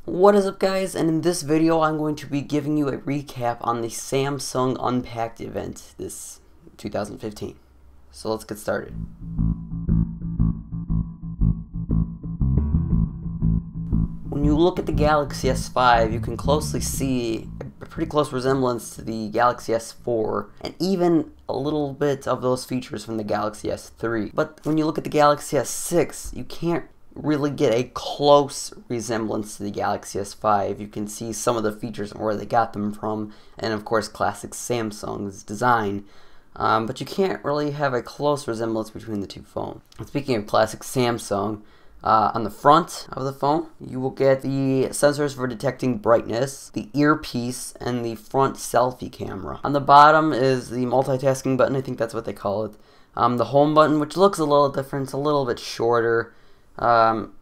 What is up, guys? And in this video I'm going to be giving you a recap on the Samsung Unpacked event this 2015. So let's get started. When you look at the Galaxy S5, you can closely see a pretty close resemblance to the Galaxy S4 and even a little bit of those features from the Galaxy S3. But when you look at the Galaxy S6, you can't really get a close resemblance to the Galaxy S5. You can see some of the features and where they got them from, and of course classic Samsung's design. But you can't really have a close resemblance between the two phones. And speaking of classic Samsung, on the front of the phone, you will get the sensors for detecting brightness, the earpiece, and the front selfie camera. On the bottom is the multitasking button, I think that's what they call it. The home button, which looks a little different, it's a little bit shorter. Kind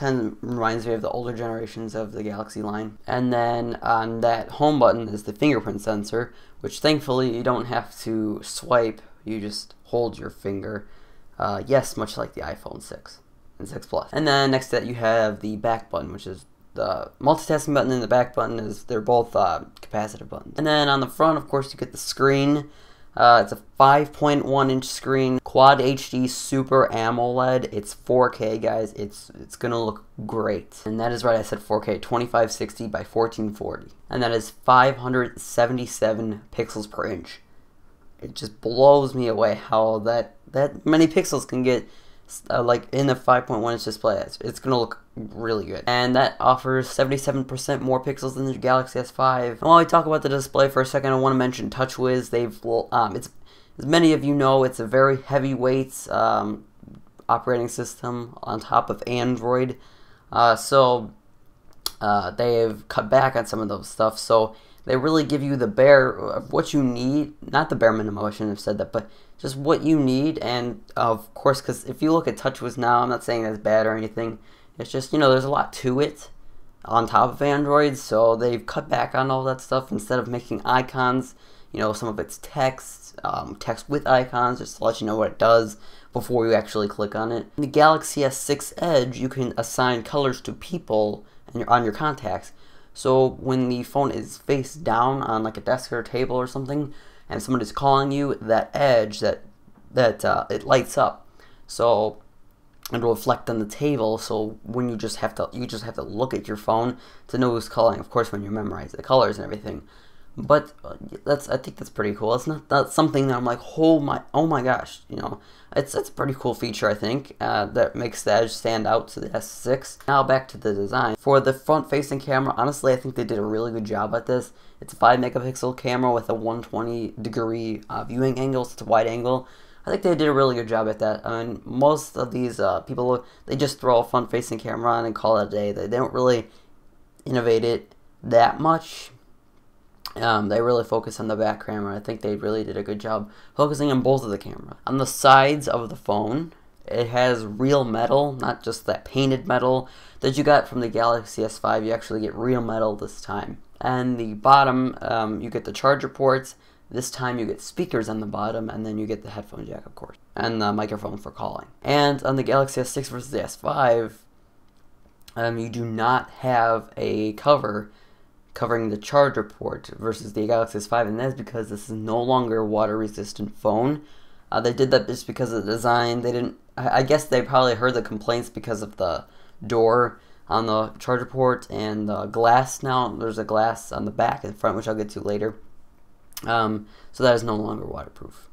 of reminds me of the older generations of the Galaxy line. And then on that home button is the fingerprint sensor, which thankfully you don't have to swipe, you just hold your finger. Yes, much like the iPhone 6 and 6 Plus. And then next to that you have the back button, which is the multitasking button, and the back button is, they're both capacitive buttons. And then on the front, of course, you get the screen. It's a 5.1-inch screen, Quad HD Super AMOLED. It's 4K, guys. It's gonna look great. And that is right, I said 4K, 2560 by 1440. And that is 577 pixels per inch. It just blows me away how that many pixels can get like in a 5.1-inch display. It's gonna look really good, and that offers 77% more pixels than the Galaxy S5. And while we talk about the display for a second, I want to mention Touchwiz. It's, as many of you know, it's a very heavyweight operating system on top of Android, so they have cut back on some of those stuff. So they really give you the bare what you need, not the bare minimum. I shouldn't have said that, but just what you need. And of course, because if you look at Touchwiz now, I'm not saying it's bad or anything. It's just, you know, there's a lot to it on top of Android, so they've cut back on all that stuff. Instead of making icons, you know, some of it's text, text with icons, just to let you know what it does before you actually click on it. In the Galaxy S6 Edge, you can assign colors to people and on your contacts. So when the phone is face down on like a desk or a table or something, and someone is calling you, that edge, it lights up. So it'll reflect on the table. So when you just have to look at your phone to know who's calling. Of course, when you memorize the colors and everything. But I think that's pretty cool. It's not something that I'm like, oh my gosh, you know. It's a pretty cool feature, I think, that makes the Edge stand out to the S6. Now back to the design. For the front-facing camera, honestly, I think they did a really good job at this. It's a 5-megapixel camera with a 120-degree viewing angle, so it's a wide angle. I think they did a really good job at that. I mean, most of these people, they just throw a front-facing camera on and call it a day. They don't really innovate it that much. They really focus on the back camera. I think they really did a good job focusing on both of the cameras. On the sides of the phone, it has real metal, not just that painted metal that you got from the Galaxy S5. You actually get real metal this time. And the bottom, you get the charger ports. This time you get speakers on the bottom, and then you get the headphone jack, of course, and the microphone for calling. And on the Galaxy S6 versus the S5, you do not have a cover covering the charger port versus the Galaxy S5, and that's because this is no longer a water-resistant phone. They did that just because of the design. They didn't. I guess they probably heard the complaints because of the door on the charger port and the glass. Now there's a glass on the back and front, which I'll get to later. So that is no longer waterproof.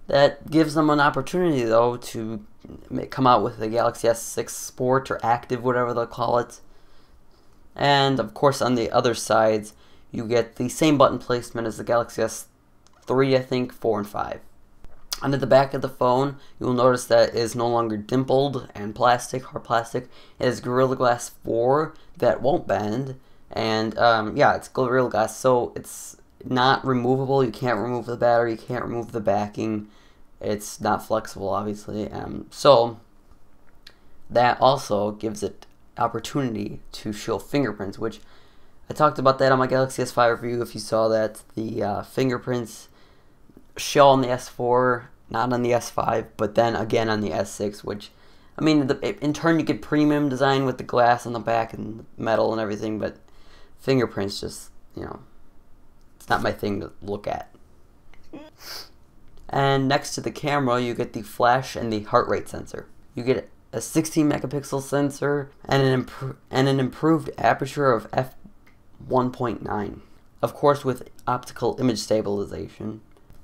That gives them an opportunity, though, to come out with the Galaxy S6 Sport or Active, whatever they'll call it. And of course, on the other sides, you get the same button placement as the Galaxy S3, I think, 4 and 5. Under the back of the phone, you will notice that it is no longer dimpled and plastic, hard plastic. It is Gorilla Glass 4 that won't bend, and yeah, it's Gorilla Glass, so it's not removable. You can't remove the battery, you can't remove the backing. It's not flexible, obviously. So that also gives it opportunity to show fingerprints, which I talked about that on my Galaxy S5 review. If you saw that, the fingerprints show on the S4, not on the S5, but then again on the S6, which I mean, in turn you get premium design with the glass on the back and metal and everything, but fingerprints just, you know, it's not my thing to look at. And next to the camera, you get the flash and the heart rate sensor. You get a 16 megapixel sensor and an improved aperture of f1.9. Of course, with optical image stabilization.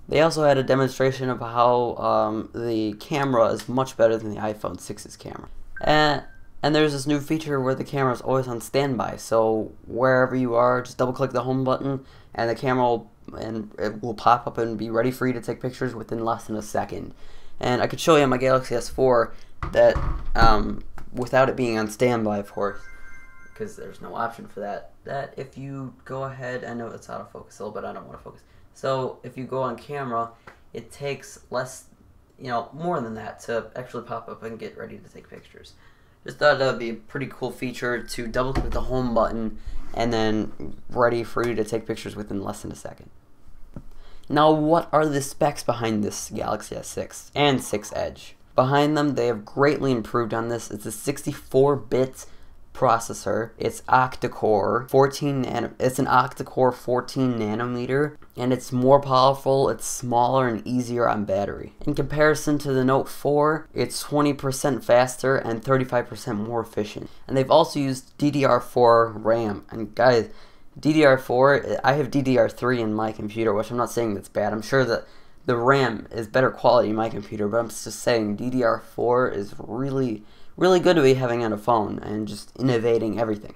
They also had a demonstration of how the camera is much better than the iPhone 6's camera. And there's this new feature where the camera is always on standby. So wherever you are, just double click the home button and the camera it will pop up and be ready for you to take pictures within less than a second. And I could show you on my Galaxy S4 that without it being on standby, of course, because there's no option for that, that if you go ahead, I know it's out of focus a little bit, I don't want to focus. So if you go on camera, it takes less, you know, more than that to actually pop up and get ready to take pictures. Just thought that would be a pretty cool feature to double click the home button and then ready for you to take pictures within less than a second. Now, what are the specs behind this Galaxy S6 and 6 Edge? Behind them, they have greatly improved on this. It's a 64-bit processor. It's octa-core 14 it's an octa-core 14 nanometer, and it's more powerful, it's smaller and easier on battery. In comparison to the Note 4, it's 20% faster and 35% more efficient. And they've also used DDR4 RAM. And guys, DDR4, I have DDR3 in my computer, which I'm not saying that's bad. I'm sure that the RAM is better quality in my computer, but I'm just saying DDR4 is really good to be having on a phone and just innovating everything.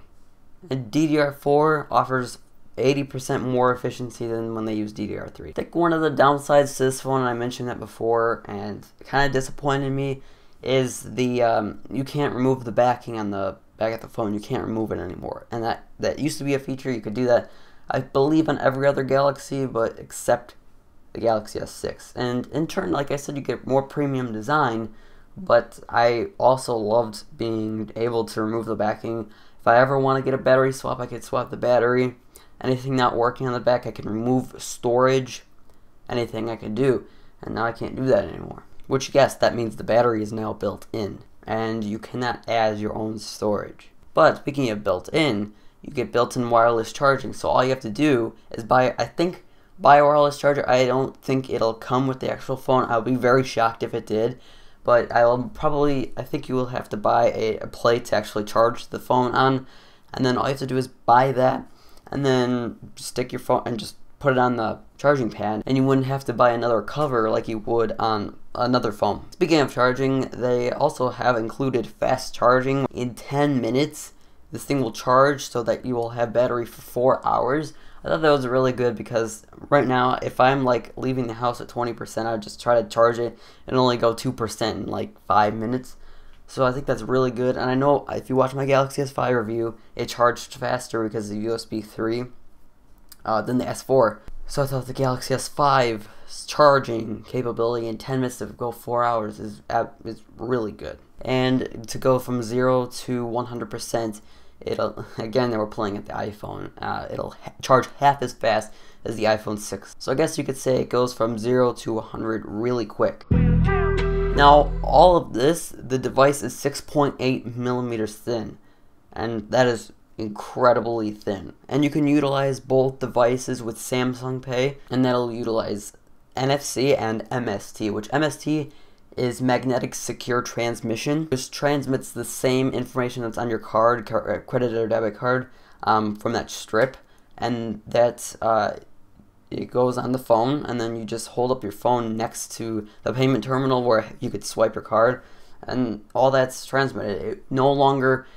And DDR4 offers 80% more efficiency than when they use DDR3. I think one of the downsides to this phone, and I mentioned that before, and it kind of disappointed me, is the you can't remove the backing on the back of the phone. You can't remove it anymore, and that used to be a feature. You could do that, I believe, on every other Galaxy, but except the Galaxy S6. And in turn, like I said, you get more premium design, but I also loved being able to remove the backing. If I ever want to get a battery swap, I could swap the battery. Anything not working on the back, I can remove storage. Anything I can do, and now I can't do that anymore. Which, yes, that means the battery is now built in, and you cannot add your own storage. But speaking of built in, you get built-in wireless charging. So all you have to do is buy a wireless charger. I don't think it'll come with the actual phone. I'll be very shocked if it did. But I think you will have to buy a plate to actually charge the phone on, and then all you have to do is buy that, and then stick your phone and just put it on the charging pad, and you wouldn't have to buy another cover like you would on another phone. Speaking of charging, they also have included fast charging. In 10 minutes, this thing will charge so that you will have battery for 4 hours. I thought that was really good because right now, if I'm like leaving the house at 20%, I would just try to charge it and only go 2% in like 5 minutes. So I think that's really good. And I know if you watch my Galaxy S5 review, it charged faster because of USB 3 than the S4. So I thought the Galaxy S5's charging capability in 10 minutes to go 4 hours is really good. And to go from 0 to 100%, again, they were playing at the iPhone. It'll charge half as fast as the iPhone 6. So I guess you could say it goes from 0 to 100 really quick. Now, all of this, the device is 6.8 millimeters thin, and that is incredibly thin. And you can utilize both devices with Samsung Pay, and that'll utilize NFC and MST, which MST is magnetic secure transmission, which transmits the same information that's on your card, credit or debit card, from that strip, and that it goes on the phone, and then you just hold up your phone next to the payment terminal where you could swipe your card, and all that's transmitted. It no longer,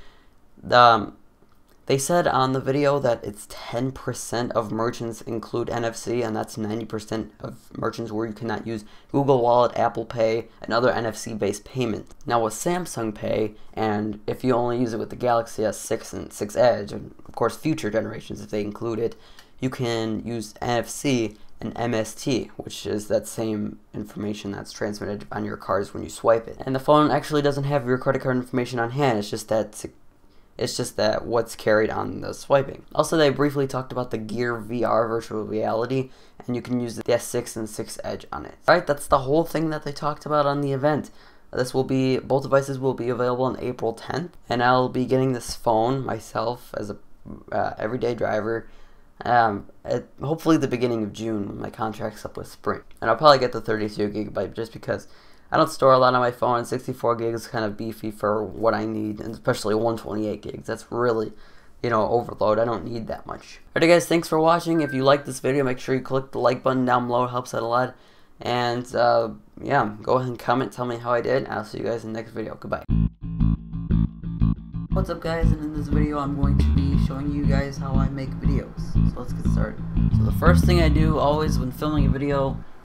they said on the video that it's 10% of merchants include NFC, and that's 90% of merchants where you cannot use Google Wallet, Apple Pay, and other NFC-based payments. Now with Samsung Pay, and if you only use it with the Galaxy S6 and 6 Edge, and of course future generations if they include it, you can use NFC and MST, which is that same information that's transmitted on your cards when you swipe it. And the phone actually doesn't have your credit card information on hand, it's just that what's carried on the swiping. Also, they briefly talked about the Gear VR virtual reality, and you can use the S6 and 6 Edge on it. Alright, that's the whole thing that they talked about on the event. Both devices will be available on April 10th, and I'll be getting this phone myself as a everyday driver at hopefully the beginning of June when my contract's up with Sprint. And I'll probably get the 32GB just because I don't store a lot on my phone, and 64 gigs is kind of beefy for what I need, and especially 128 gigs. That's really, overload. I don't need that much. Alright guys, thanks for watching. If you like this video, make sure you click the like button down below. It helps out a lot. And yeah, go ahead and comment, tell me how I did. I'll see you guys in the next video. Goodbye. What's up guys, and in this video I'm going to be showing you guys how I make videos. So let's get started. So the first thing I do always when filming a video